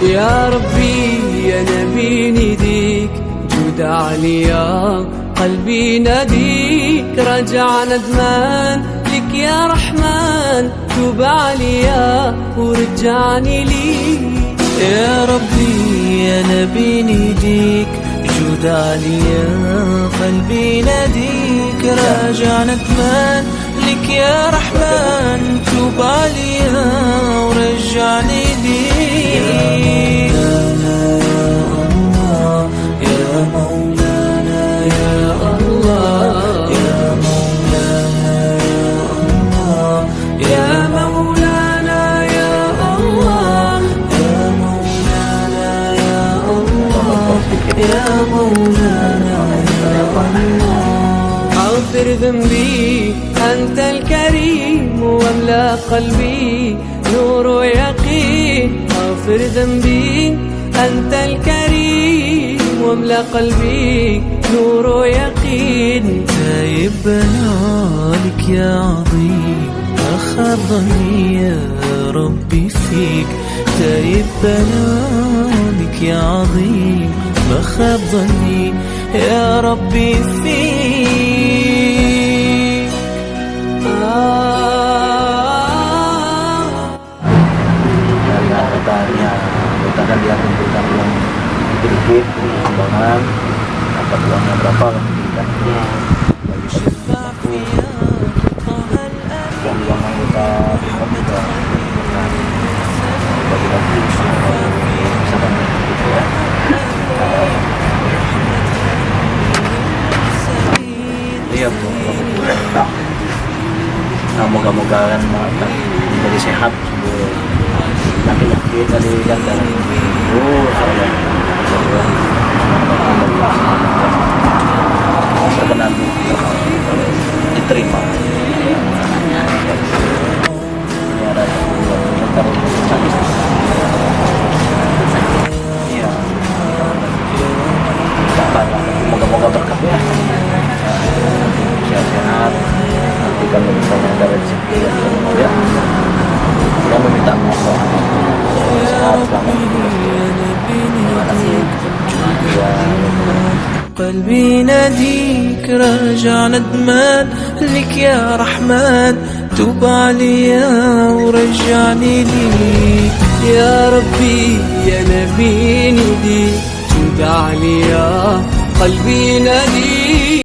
يا ربي يا نبي نديك جود عليا قلبي ناديك رجع ندمان لك يا رحمن توب عليا ورجعني ليك. يا ربي يا نبي نديك جود عليا قلبي ناديك راجع ندمان لك يا رحمن توب عليا ورجعني ليك. يا مولانا يا الله يا مولانا يا مولانا يا الله يا مولانا يا الله يا مولانا يا الله. اغفر ذنبي أنت الكريم واملأ قلبي نور ويقين. اغفر ذنبي أنت الكريم واملأ قلبي نور ويقين. تايب بنالك يا عظيم أخذ ظني يا ربي فيك. تايب بنالك يا عظيم أخذ ظني يا ربي فيك. Kita lihat tentukan uang sedikit sumbangan, dapat uangnya berapa kan kita uang anggota BIMOB juga bagi-bagi misalkan gitu ya. Lihat moga-moga kan menjadi sehat laki-laki dari jantan sebenarnya diterima. Ini ada iya, moga-moga berkah ya, sehat-sehat, nanti kalau misalnya ada rezeki ya, kita meminta maaf. قلبي ناديك راجع ندمان لك يا رحمن توب عليا ورجعني ليك. يا ربي يا نبي نديك جود عليا قلبي ناديك